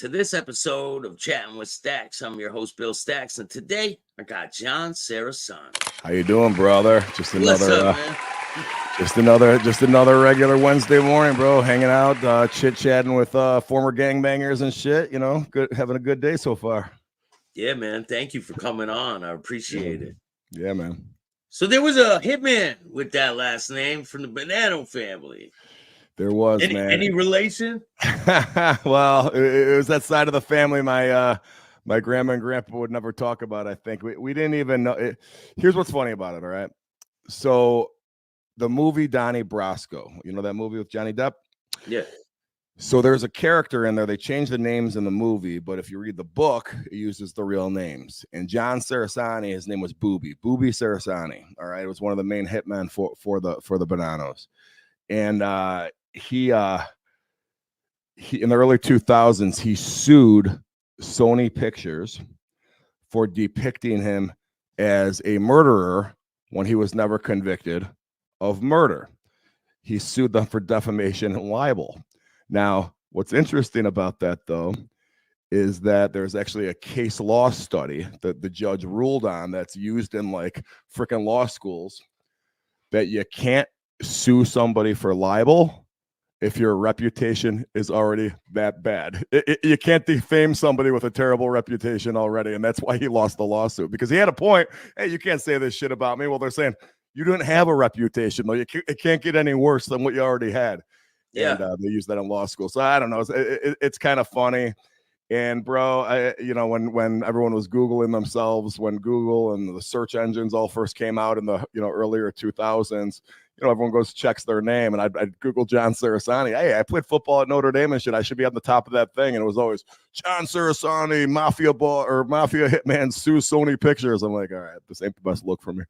to this episode of Chatting with Staxx. I'm your host, Bill Staxx, and today I got John Cerasani. How you doing, brother? Just What's another, up, man? just another regular Wednesday morning, bro. Hanging out, chit-chatting with former gangbangers and shit. You know, good, having a good day so far. Yeah, man. Thank you for coming on. I appreciate it. Yeah, man. So there was a hitman with that last name from the Banano family. There was, man. Any relation? Well, it was that side of the family my grandma and grandpa would never talk about. I think we didn't even know. Here's what's funny about it. All right, so the movie Donnie Brasco, you know that movie with Johnny Depp? Yeah. So there's a character in there. They changed the names in the movie, but if you read the book, it uses the real names. And John Cerasani, his name was Booby Cerasani. All right, it was one of the main hitmen for the Bananos, and he in the early 2000s he sued Sony Pictures for depicting him as a murderer when he was never convicted of murder. He sued them for defamation and libel. Now, what's interesting about that, though, is that there's actually a case law study that the judge ruled on that's used in like freaking law schools, that you can't sue somebody for libel if your reputation is already that bad. You can't defame somebody with a terrible reputation already, and that's why he lost the lawsuit, because he had a point. Hey, you can't say this shit about me. Well, they're saying you didn't have a reputation, though. It can't get any worse than what you already had. Yeah. And they use that in law school. So I don't know. It's kind of funny. And bro, when everyone was Googling themselves, when Google and the search engines all first came out in the earlier 2000s, everyone goes checks their name, and I'd Google John Cerasani. Hey, I played football at Notre Dame and shit. I should be on the top of that thing. And it was always John Cerasani, Mafia Hitman, sue Sony Pictures. I'm like, all right, this ain't the best look for me.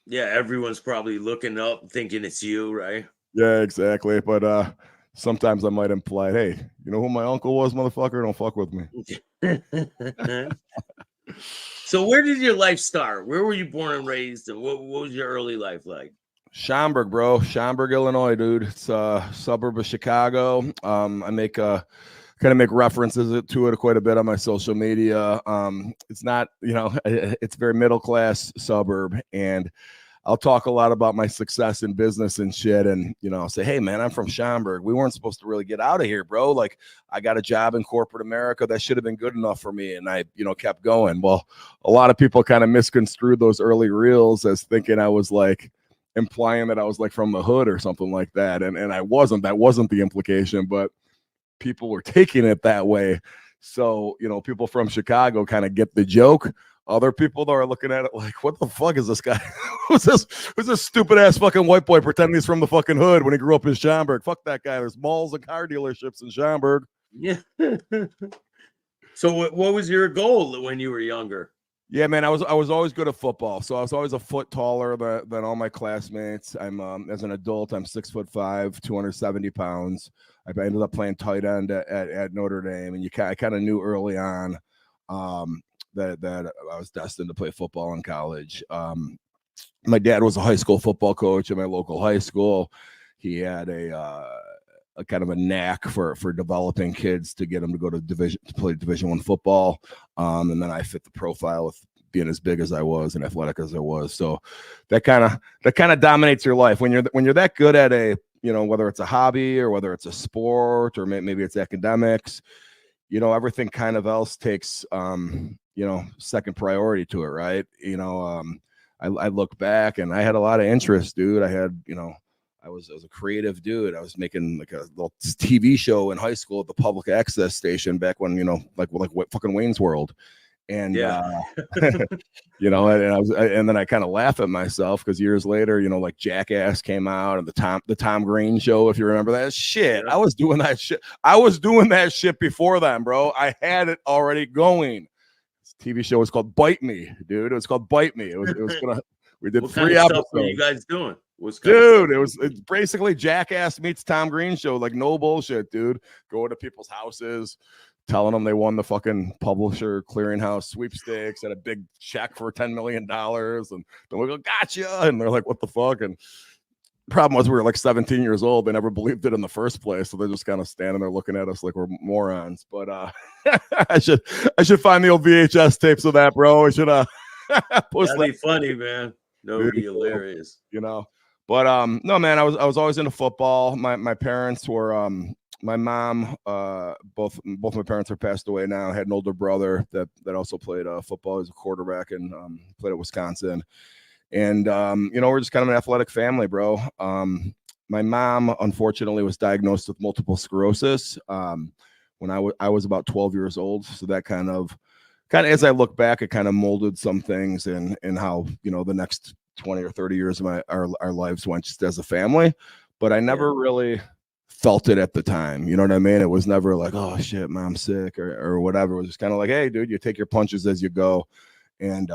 Yeah, everyone's probably looking up thinking it's you, right? Yeah, exactly. But sometimes I might imply, hey, you know who my uncle was, motherfucker? Don't fuck with me. So where did your life start? Where were you born and raised, and what was your early life like? Schaumburg, bro. Schaumburg, Illinois, dude. It's a suburb of Chicago. I make kind of make references to it quite a bit on my social media. It's not, it's a very middle class suburb, and I'll talk a lot about my success in business and shit. And, I'll say, hey, man, I'm from Schaumburg. We weren't supposed to really get out of here, bro. Like, I got a job in corporate America. That should have been good enough for me. And I, kept going. Well, a lot of people kind of misconstrued those early reels as thinking I was like, implying that I was like from the hood or something like that. And I wasn't. That wasn't the implication, but people were taking it that way. So, people from Chicago kind of get the joke. Other people that are looking at it like, what the fuck is this guy? Who's this stupid ass fucking white boy pretending he's from the fucking hood when he grew up in Schaumburg? Fuck that guy. There's malls and car dealerships in Schaumburg. Yeah. So what was your goal when you were younger? Yeah, man, I was always good at football. So I was always a foot taller than all my classmates. I'm as an adult, I'm 6'5", 270 pounds. I ended up playing tight end at Notre Dame, and I kind of knew early on that I was destined to play football in college. My dad was a high school football coach at my local high school. He had a kind of a knack for developing kids to get them to go to play Division I football. And then I fit the profile with being as big as I was and athletic as I was. So that kind of dominates your life when you're that good at a, whether it's a hobby or whether it's a sport or maybe it's academics, everything kind of else takes, second priority to it. Right. I look back and I had a lot of interest, dude. I had, I was a creative dude. I was making like a little TV show in high school at the public access station back when, like fucking Wayne's World. And, yeah. and then I kind of laugh at myself because years later, like Jackass came out and the Tom Green show, if you remember that shit, yeah. I was doing that shit. I was doing that shit before then, bro. I had it already going. This TV show was called Bite Me, dude. It was called Bite Me. We did 3 episodes. What were you guys doing? Dude, it's basically Jackass meets Tom Green show, like no bullshit, dude. Going to people's houses, telling them they won the fucking publisher clearinghouse sweepstakes, had a big check for $10 million, and then we go, gotcha, and they're like, what the fuck? And problem was we were like 17 years old. They never believed it in the first place, so they're just kind of standing there looking at us like we're morons. But I should find the old VHS tapes of that, bro. I should That'd be funny, man. That would be hilarious. You know. But no, man, I was always into football. My parents were my mom, both my parents are passed away now. I had an older brother that also played football. He was a quarterback and played at Wisconsin. And you know, we're just kind of an athletic family, bro. My mom, unfortunately, was diagnosed with multiple sclerosis when I was about 12 years old. So that kind of as I look back, it kind of molded some things and how, you know, the next 20 or 30 years of our lives went just as a family. But I never really felt it at the time. You know what I mean? It was never like, oh shit, mom's sick or whatever. It was just kind of like, hey, dude, you take your punches as you go. And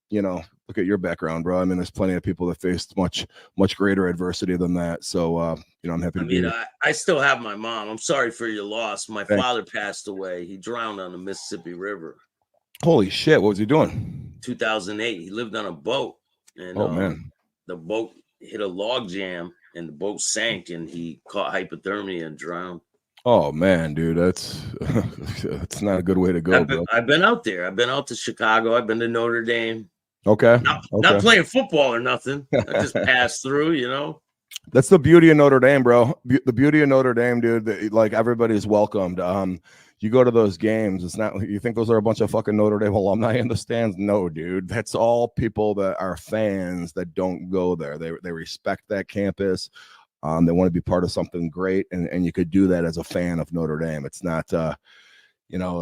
you know, look at your background, bro. I mean, there's plenty of people that faced much greater adversity than that. So you know, I'm happy to be here. I still have my mom. I'm sorry for your loss. My father passed away. He drowned on the Mississippi River. Holy shit, what was he doing? 2008. He lived on a boat. And man, the boat hit a log jam and the boat sank and he caught hypothermia and drowned. Oh man, dude, that's not a good way to go, bro. I've been out there. I've been out to Chicago. I've been to Notre Dame. Okay. Not playing football or nothing. I just passed through, you know. That's the beauty of Notre Dame, bro. The beauty of Notre Dame, dude. Like everybody's welcomed. You go to those games. It's not. You think those are a bunch of fucking Notre Dame alumni in the stands? No, dude. That's all people that are fans that don't go there. They respect that campus. They want to be part of something great, and you could do that as a fan of Notre Dame. It's not. You know,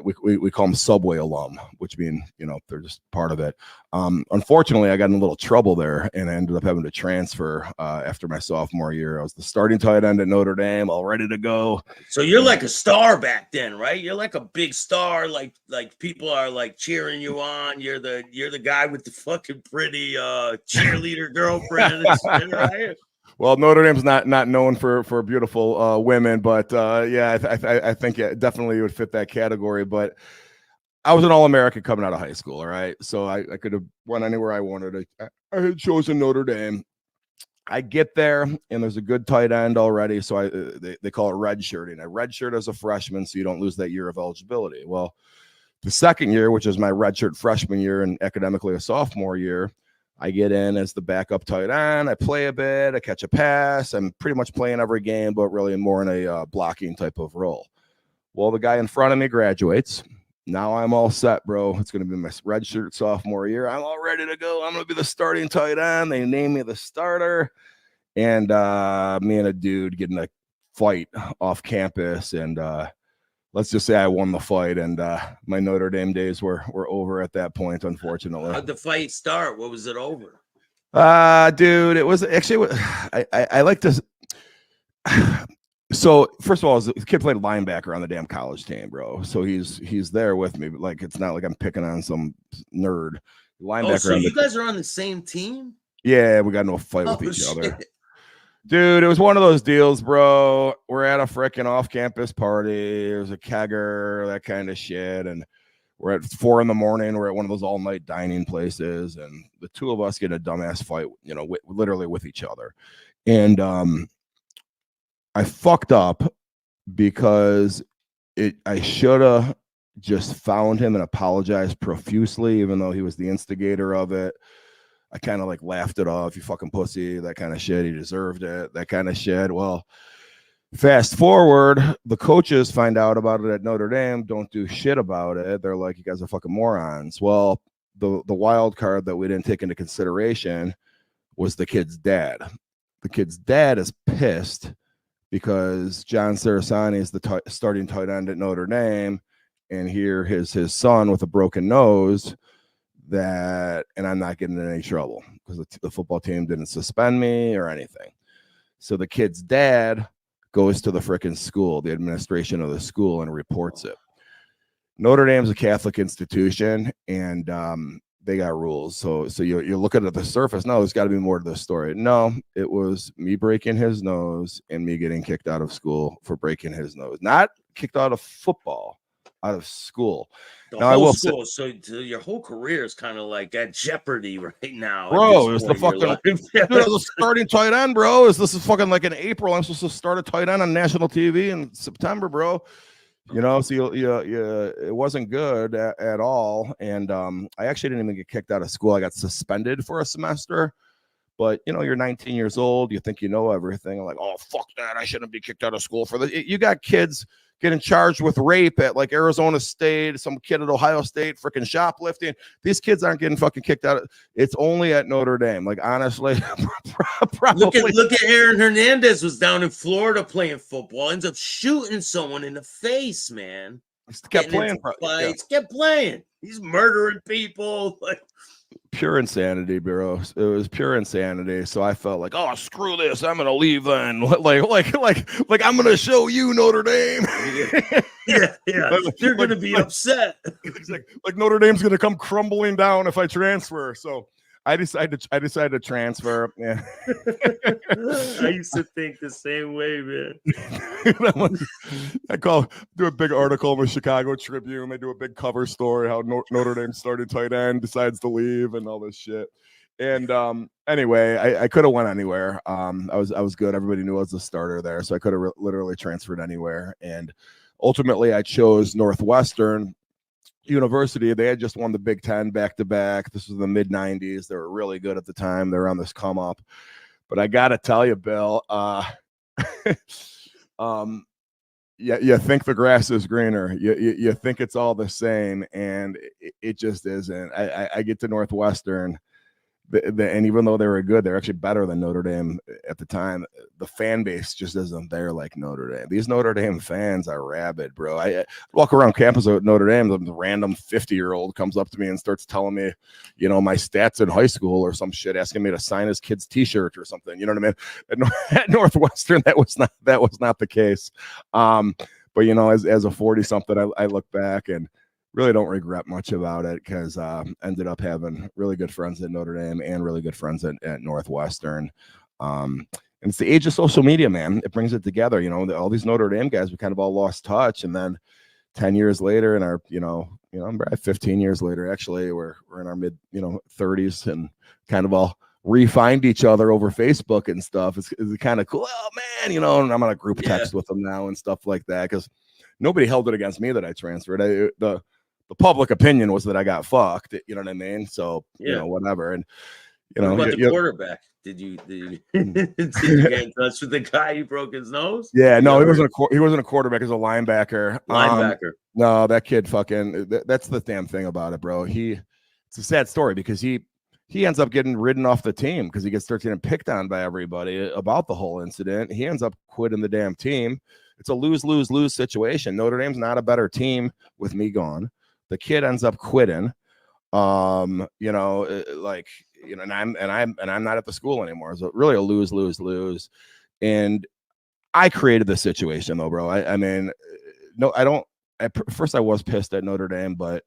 we call them Subway alum, which mean, you know, they're just part of it. Unfortunately, I got in a little trouble there and I ended up having to transfer after my sophomore year. I was the starting tight end at Notre Dame, all ready to go. So you're like a star back then, right? You're like a big star, like people are like cheering you on. You're the guy with the fucking pretty cheerleader girlfriend, right? Well, Notre Dame's not known for beautiful women, but yeah, I think it definitely would fit that category. But I was an All-American coming out of high school, all right? So I could have went anywhere I wanted. I had chosen Notre Dame. I get there, and there's a good tight end already, so they call it redshirting. I redshirt as a freshman, so you don't lose that year of eligibility. Well, the second year, which is my redshirt freshman year and academically a sophomore year, I get in as the backup tight end. I play a bit. I catch a pass. I'm pretty much playing every game, but really more in a blocking type of role. Well, the guy in front of me graduates. Now I'm all set, bro. It's going to be my redshirt sophomore year. I'm all ready to go. I'm going to be the starting tight end. They name me the starter. And me and a dude get in a fight off campus. And let's just say I won the fight, and my Notre Dame days were over at that point, unfortunately. How'd the fight start? What was it over? Dude, it was actually, I like to. So first of all, the kid played linebacker on the damn college team, bro. So he's there with me, but like it's not like I'm picking on some nerd. Linebacker. Oh, so you guys are on the same team? Yeah, we got into a fight with each other. Dude, it was one of those deals, bro. We're at a freaking off-campus party. There's a kegger, that kind of shit. And we're at 4 a.m. We're at one of those all-night dining places. And the two of us get a dumbass fight, you know, literally with each other. And I fucked up because I should have just found him and apologized profusely, even though he was the instigator of it. I kind of like laughed it off. You fucking pussy, that kind of shit. He deserved it, that kind of shit. Well, fast forward, the coaches find out about it at Notre Dame, don't do shit about it. They're like, you guys are fucking morons. Well, the wild card that we didn't take into consideration was the kid's dad. The kid's dad is pissed because John Cerasani is the starting tight end at Notre Dame, and here his son with a broken nose. And I'm not getting in any trouble because the football team didn't suspend me or anything. So the kid's dad goes to the frickin' school, the administration of the school, and reports it. Notre Dame's a Catholic institution, and they got rules. So you look at the surface. No, there's got to be more to this story. No, it was me breaking his nose and me getting kicked out of school for breaking his nose. Not kicked out of football, out of school. The Now, I whole will school. So your whole career is kind of like at jeopardy right now. bro, it was the At this point in your fucking life. dude, I was starting tight end, bro. This is fucking like in April. I'm supposed to start a tight end on national TV in September, bro. You know, so it wasn't good at all. And I actually didn't even get kicked out of school. I got suspended for a semester. But you know, you're 19 years old. You think you know everything. I'm like, oh fuck that! I shouldn't be kicked out of school for this. You got kids getting charged with rape at like Arizona State, some kid at Ohio State, freaking shoplifting. These kids aren't getting fucking kicked out. It's only at Notre Dame. Like honestly, probably. Look at Aaron Hernandez was down in Florida playing football, ends up shooting someone in the face, man. Kept playing. Fights, kept playing. He's murdering people. Like pure insanity, bro. It was pure insanity. So I felt like, oh, screw this. I'm gonna leave then. Like I'm gonna show you Notre Dame. yeah. They're gonna be upset. Like Notre Dame's gonna come crumbling down if I transfer. So I decided to transfer. Yeah. I used to think the same way, man. Do a big article in the Chicago Tribune. They do a big cover story how Notre Dame started tight end, decides to leave, and all this shit. And anyway, I could have went anywhere. I was good. Everybody knew I was the starter there, so I could have literally transferred anywhere. And ultimately, I chose Northwestern University. They had just won the Big Ten back-to-back. This was the mid-90s. They were really good at the time. They were on this come up. But I got to tell you, Bill, you think the grass is greener. You think it's all the same, and it just isn't. I get to Northwestern, and even though they were good, they're actually better than Notre Dame at the time. The fan base just isn't there like Notre Dame. These Notre Dame fans are rabid, bro. I walk around campus at Notre Dame, the random 50-year-old comes up to me and starts telling me, you know, my stats in high school or some shit, asking me to sign his kid's T-shirt or something. You know what I mean? At Northwestern, that was not the case. But you know, as a 40-something, I look back and really don't regret much about it because ended up having really good friends at Notre Dame and really good friends at Northwestern. And it's the age of social media, man. It brings it together. You know, all these Notre Dame guys, we kind of all lost touch. And then 10 years later, in our, 15 years later, actually, we're in our mid, 30s and kind of all re-find each other over Facebook and stuff. It's kind of cool. Oh, man, and I'm on a group text with them now and stuff like that because nobody held it against me that I transferred. The public opinion was that I got fucked. You know what I mean? So, whatever. And, what about the quarterback? Did you get in touch with the guy who broke his nose? Yeah, no, he wasn't a quarterback. He was a linebacker. No, that kid fucking, that's the damn thing about it, bro. It's a sad story because he ends up getting ridden off the team because he starts getting picked on by everybody about the whole incident. He ends up quitting the damn team. It's a lose situation. Notre Dame's not a better team with me gone. The kid ends up quitting. And I'm not at the school anymore. So really a lose. And I created the situation though, bro. First I was pissed at Notre Dame, but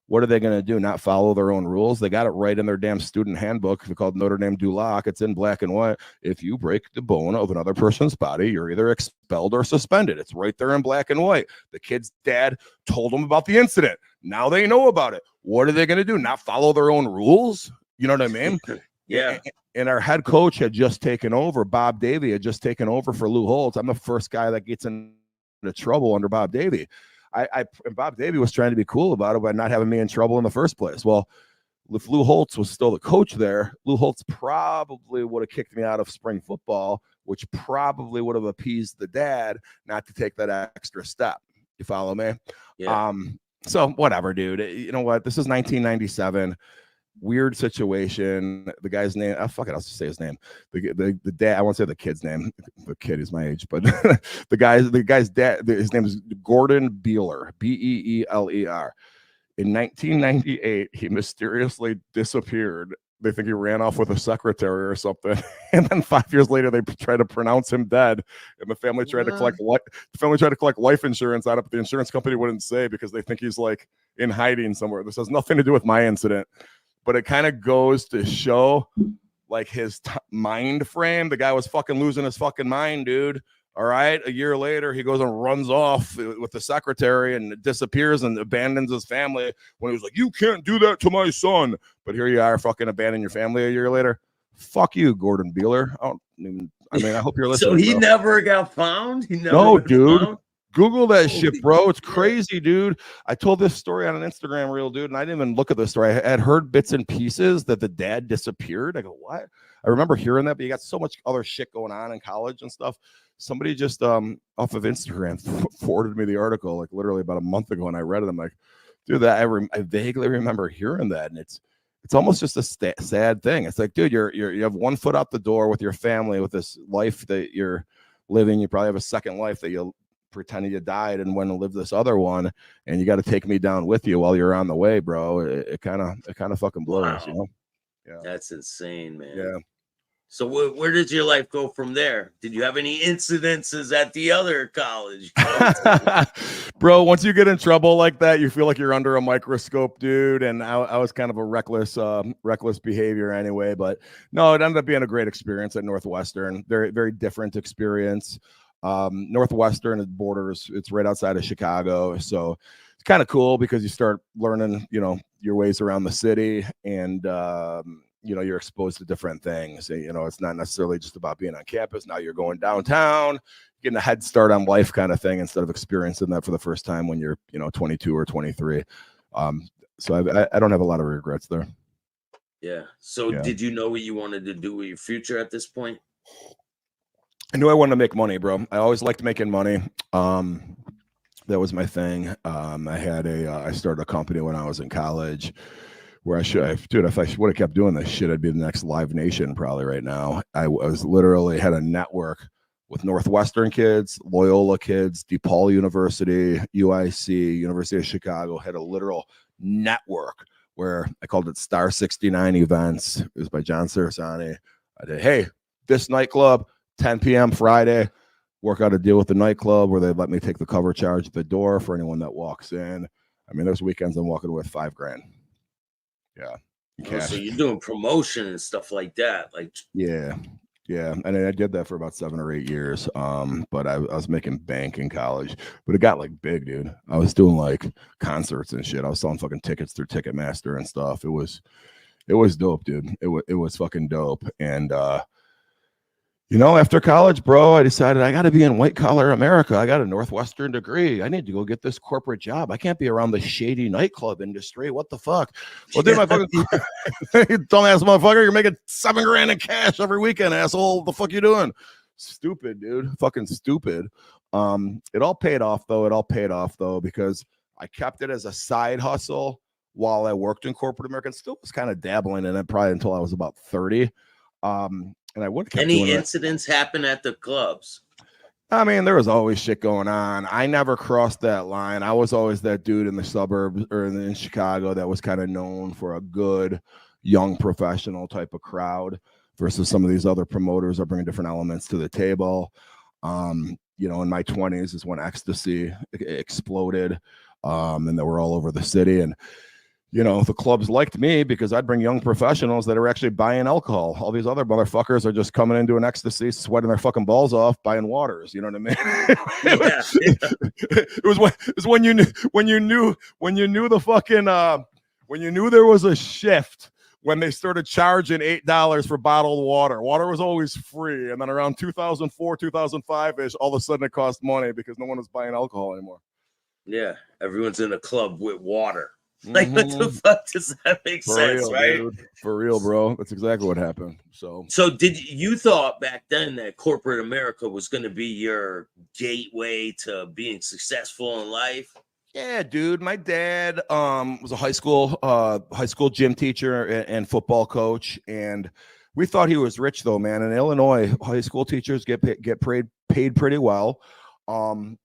what are they going to do? Not follow their own rules? They got it right in their damn student handbook called Notre Dame Du Lac. It's in black and white. If you break the bone of another person's body, you're either expelled or suspended. It's right there in black and white. The kid's dad told them about the incident. Now they know about it. What are they going to do? Not follow their own rules? You know what I mean? Yeah. And our head coach had just taken over. Bob Davie had just taken over for Lou Holtz. I'm the first guy that gets into trouble under Bob Davie. And Bob Davie was trying to be cool about it by not having me in trouble in the first place. Well, if Lou Holtz was still the coach there, Lou Holtz probably would have kicked me out of spring football, which probably would have appeased the dad not to take that extra step. You follow me? Yeah. So whatever, dude. You know what? This is 1997. Weird situation. The guy's name, fuck it, I'll just say his name. The dad, I won't say the kid's name. The kid is my age, but the guy's dad, his name is Gordon Beeler, Beeler. In 1998, he mysteriously disappeared. They think he ran off with a secretary or something, and then 5 years later, they tried to pronounce him dead, and the family tried to collect life insurance out of it. The insurance company wouldn't say because they think he's like in hiding somewhere. This has nothing to do with my incident. But it kind of goes to show like his mind frame. The guy was fucking losing his fucking mind, dude. All right. A year later, he goes and runs off with the secretary and disappears and abandons his family when he was like, you can't do that to my son. But here you are, fucking abandoning your family a year later. Fuck you, Gordon Beeler. I hope you're listening. So he bro. never got found? He never No, been dude. found? Google that Holy shit, bro. It's shit. crazy, dude. I told this story on an Instagram reel, dude, and I didn't even look at the story. I had heard bits and pieces that the dad disappeared. I go, what? I remember hearing that, but you got so much other shit going on in college and stuff. Somebody just off of Instagram forwarded me the article like literally about a month ago, and I read it. I'm like, dude, I vaguely remember hearing that, and it's almost just a sad thing. It's like, dude, you have one foot out the door with your family, with this life that you're living. You probably have a second life that you pretend you died and went to live this other one, and you got to take me down with you while you're on the way, bro. It kind of fucking blows, Wow. you know? Yeah, that's insane, man. Yeah. So where did your life go from there? Did you have any incidences at the other college? Bro, once you get in trouble like that, you feel like you're under a microscope, dude. And I was kind of a reckless behavior anyway. But no, it ended up being a great experience at Northwestern. Very, very different experience. Northwestern borders, it's right outside of Chicago. So it's kind of cool because you start learning, your ways around the city, and you're exposed to different things. It's not necessarily just about being on campus. Now you're going downtown, getting a head start on life kind of thing, instead of experiencing that for the first time when you're, 22 or 23. So I don't have a lot of regrets there. Yeah. So did you know what you wanted to do with your future at this point? I knew I wanted to make money, bro. I always liked making money. That was my thing. I started a company when I was in college where if I would have kept doing this shit, I'd be the next Live Nation probably right now. I was literally had a network with Northwestern kids, Loyola kids, DePaul University, UIC, University of Chicago, had a literal network where I called it Star 69 Events. It was by John Cerasani. I did, hey, this nightclub, 10 p.m. Friday, work out a deal with the nightclub where they let me take the cover charge at the door for anyone that walks in. I mean, there's weekends I'm walking with $5,000. Yeah. Oh, so you're doing promotion and stuff like that. Yeah. And I did that for about 7 or 8 years. But I was making bank in college, but it got big, dude. I was doing concerts and shit. I was selling fucking tickets through Ticketmaster and stuff. It was dope, dude. It was fucking dope. And after college, bro, I decided I got to be in white collar America. I got a Northwestern degree. I need to go get this corporate job. I can't be around the shady nightclub industry. What the fuck? Well, dude, my fucking dumbass motherfucker, you're making $7,000 in cash every weekend, asshole. What the fuck you doing? Stupid, dude. Fucking stupid. It all paid off though, because I kept it as a side hustle while I worked in corporate America. And still was kind of dabbling in it probably until I was about 30. And I would keep any incidents happen at the clubs? I mean, there was always shit going on. I never crossed that line. I was always that dude in the suburbs or in Chicago that was kind of known for a good young professional type of crowd versus some of these other promoters are bringing different elements to the table. In my 20s is when ecstasy exploded, and they were all over the city. And the clubs liked me because I'd bring young professionals that are actually buying alcohol. All these other motherfuckers are just coming into an ecstasy, sweating their fucking balls off, buying waters. You know what I mean? It was when you knew the fucking when you knew there was a shift when they started charging $8 for bottled water. Water was always free, and then around 2004, 2005 ish, all of a sudden it cost money because no one was buying alcohol anymore. Yeah, everyone's in a club with water. What the fuck does that make sense, right? Dude. For real, bro. That's exactly what happened. So did you thought back then that corporate America was going to be your gateway to being successful in life? Yeah, dude. My dad was a high school gym teacher and football coach, and we thought he was rich though, man. In Illinois, high school teachers get paid pretty well. And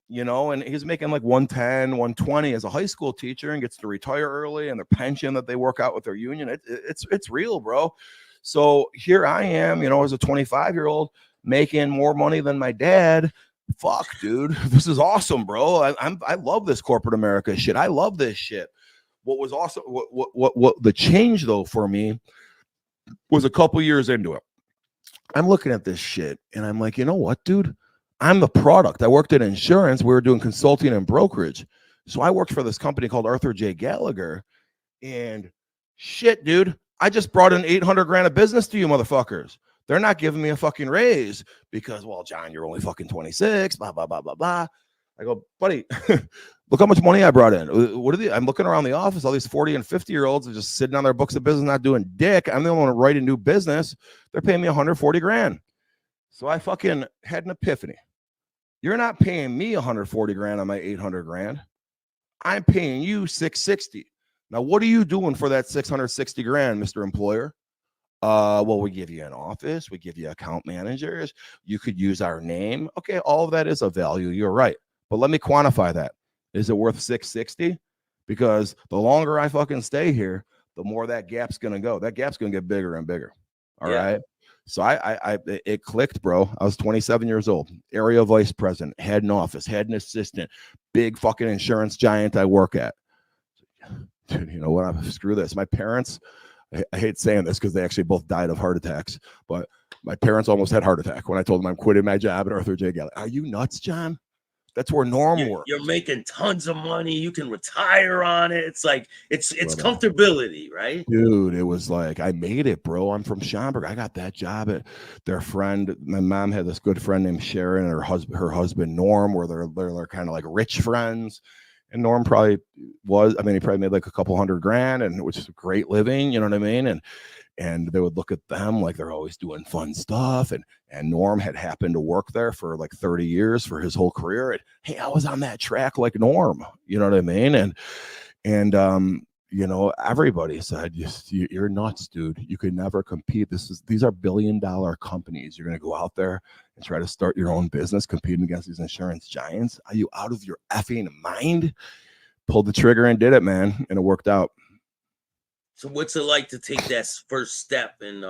he's making like 110, 120 as a high school teacher and gets to retire early, and their pension that they work out with their union. It's real, bro. So here I am, as a 25-year-old making more money than my dad. Fuck, dude. This is awesome, bro. I love this corporate America shit. I love this shit. What was awesome, what the change though for me was a couple years into it. I'm looking at this shit and I'm like, you know what, dude? I'm the product. I worked in insurance. We were doing consulting and brokerage. So I worked for this company called Arthur J. Gallagher. And shit, dude, I just brought in 800 grand of business to you motherfuckers. They're not giving me a fucking raise because, well, John, you're only fucking 26, blah, blah, blah, blah, blah. I go, buddy, look how much money I brought in. What are I'm looking around the office. All these 40 and 50-year-olds are just sitting on their books of business, not doing dick. I'm the only one writing new business. They're paying me 140 grand. So I fucking had an epiphany. You're not paying me 140 grand on my 800 grand. I'm paying you 660. Now, what are you doing for that 660 grand, Mr. Employer? Well, we give you an office. We give you account managers. You could use our name. Okay, all of that is of value. You're right. But let me quantify that. Is it worth 660? Because the longer I fucking stay here, the more that gap's going to go. That gap's going to get bigger and bigger. All right. So it clicked, bro. I was 27 years old, area vice president, had an office, had an assistant, big fucking insurance giant I work at. Dude, you know what? Screw this. My parents, I hate saying this because they actually both died of heart attacks, but my parents almost had heart attack when I told them I'm quitting my job at Arthur J. Gallagher. Are you nuts, John? That's where Norm works. You're making tons of money. You can retire on it. It's like it's comfortability, right? Dude, it was like I made it, bro. I'm from Schaumburg. I got that job at their friend. My mom had this good friend named Sharon and her husband Norm, where they're kind of like rich friends. And Norm probably was, I mean, he probably made like a couple $100 grand, and which is great living, you know what I mean? And they would look at them like they're always doing fun stuff. And Norm had happened to work there for like 30 years for his whole career. And hey, I was on that track like Norm, you know what I mean? And you know, everybody said, you're nuts, dude. You could never compete. These are $1 billion companies. You're going to go out there and try to start your own business competing against these insurance giants. Are you out of your effing mind? Pulled the trigger and did it, man. And it worked out. So what's it like to take that first step? And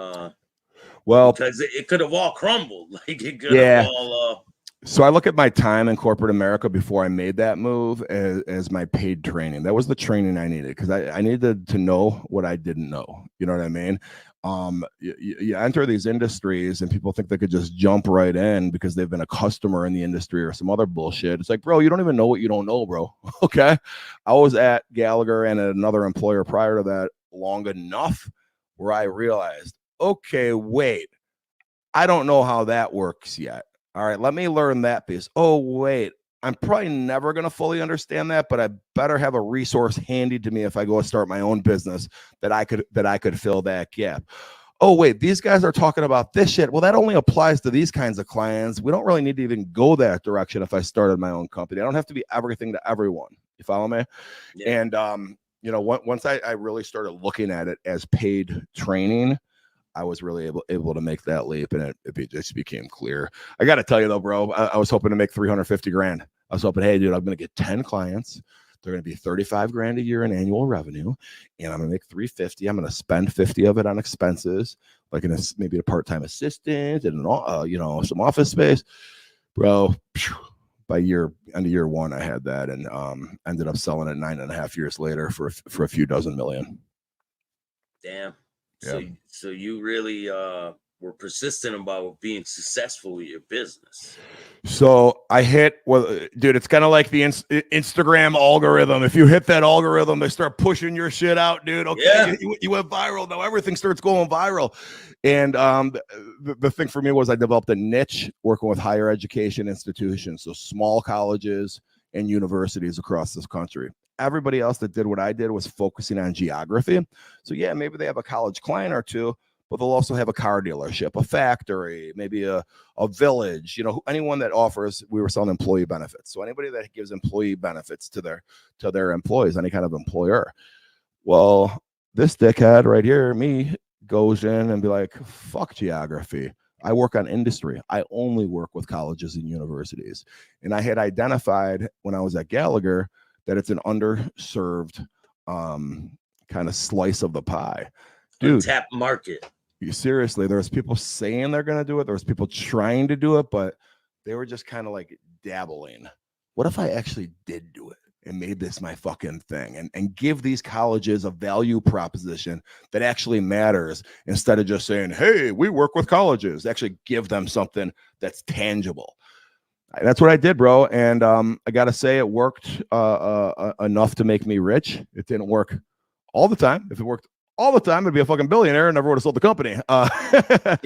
well, because it could have all crumbled. Like it could have all So I look at my time in corporate America before I made that move as my paid training. That was the training I needed because I needed to know what I didn't know. You know what I mean? You enter these industries and people think they could just jump right in because they've been a customer in the industry or some other bullshit. It's like, bro, you don't even know what you don't know, bro. Okay. I was at Gallagher and at another employer prior to that long enough where I realized, okay, wait, I don't know how that works yet. All right, let me learn that piece. Oh, wait, I'm probably never going to fully understand that, but I better have a resource handy to me if I go start my own business that I could fill that gap. Oh, wait, these guys are talking about this shit. Well, that only applies to these kinds of clients. We don't really need to even go that direction if I started my own company. I don't have to be everything to everyone. You follow me? Yeah. And, you know, once I really started looking at it as paid training, I was really able to make that leap, and it just became clear. I got to tell you though, bro, I was hoping to make 350 grand. I was hoping, hey, dude, I'm going to get 10 clients. They're going to be 35 grand a year in annual revenue, and I'm going to make 350. I'm going to spend 50 of it on expenses, like maybe a part-time assistant and some office space, bro. By end of year one, I had that, and ended up selling it 9.5 years later for a few dozen million. Damn. Yeah. So you really were persistent about being successful with your business. So I hit, dude, it's kind of like the Instagram algorithm. If you hit that algorithm, they start pushing your shit out, dude. Okay, yeah. You went viral. Now everything starts going viral. And the thing for me was I developed a niche working with higher education institutions, so small colleges and universities across this country. Everybody else that did what I did was focusing on geography. So yeah, maybe they have a college client or two, but they'll also have a car dealership, a factory, maybe a village, anyone that offers, we were selling employee benefits. So anybody that gives employee benefits to their employees, any kind of employer. Well, this dickhead right here, me, goes in and be like, fuck geography. I work on industry. I only work with colleges and universities. And I had identified when I was at Gallagher that it's an underserved kind of slice of the pie. Dude, tap market. Seriously, there's people saying they're going to do it. There's people trying to do it, but they were just kind of like dabbling. What if I actually did do it and made this my fucking thing and give these colleges a value proposition that actually matters instead of just saying, hey, we work with colleges, actually give them something that's tangible. That's what I did, bro. And I gotta say, it worked enough to make me rich. It didn't work all the time. If it worked all the time, I'd be a fucking billionaire and never would have sold the company. But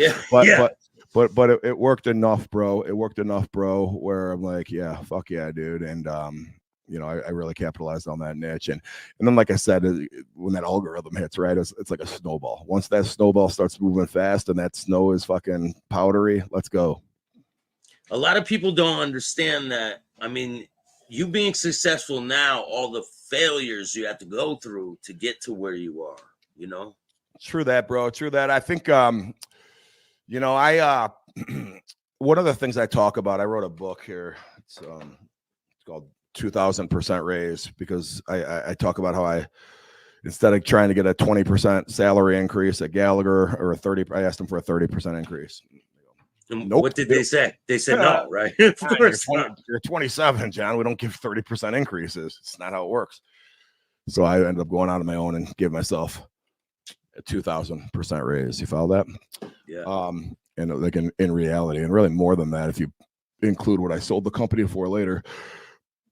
it worked enough, bro. It worked enough, bro, where I'm like, yeah, fuck yeah, dude. And you know, I really capitalized on that niche. And then, like I said, when that algorithm hits, right, it's like a snowball. Once that snowball starts moving fast and that snow is fucking powdery, let's go. A lot of people don't understand that. I mean, you being successful now, all the failures you have to go through to get to where you are, you know? True that, bro. True that. I think, you know, one of the things I talk about, I wrote a book here. It's called 2000% Raise, because I talk about how instead of trying to get a 20% salary increase at Gallagher or I asked them for a 30% increase. Nope. What did they say? They said no, right? Of course you're 27, John. We don't give 30% increases. It's not how it works. So I ended up going out on my own and gave myself a 2000% raise. You follow that? Yeah. And like in reality, and really more than that, if you include what I sold the company for later.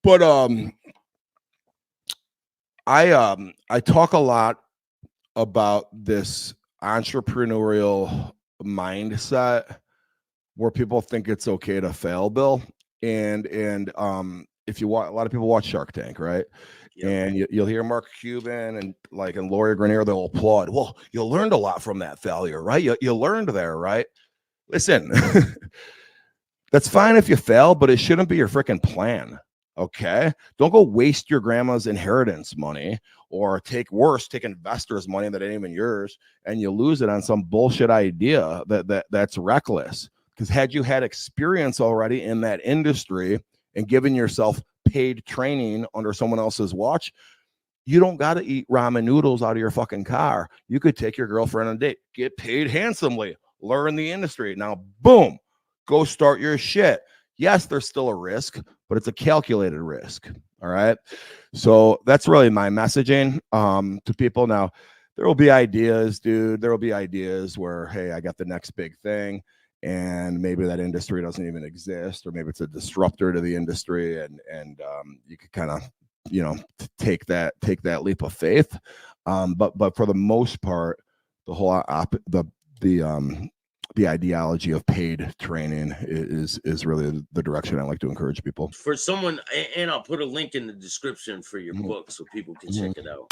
But I talk a lot about this entrepreneurial mindset where people think it's okay to fail, Bill. And if you watch, a lot of people watch Shark Tank, right? Yep. And you'll hear Mark Cuban and Lori Greiner, they'll applaud. Well, you learned a lot from that failure, right? You learned there, right? Listen, that's fine if you fail, but it shouldn't be your freaking plan. Okay. Don't go waste your grandma's inheritance money, or take investors' money that ain't even yours, and you lose it on some bullshit idea that's reckless. Because had you had experience already in that industry and given yourself paid training under someone else's watch, you don't got to eat ramen noodles out of your fucking car. You could take your girlfriend on a date, get paid handsomely, learn the industry. Now, boom, go start your shit. Yes, there's still a risk, but it's a calculated risk. All right. So that's really my messaging to people. Now, there will be ideas, dude. There will be ideas where, hey, I got the next big thing, and maybe that industry doesn't even exist, or maybe it's a disruptor to the industry, and you could kind of, you know, take that leap of faith. But for the most part, the whole the ideology of paid training is really the direction I like to encourage people. For someone, and I'll put a link in the description for your book so people can check it out.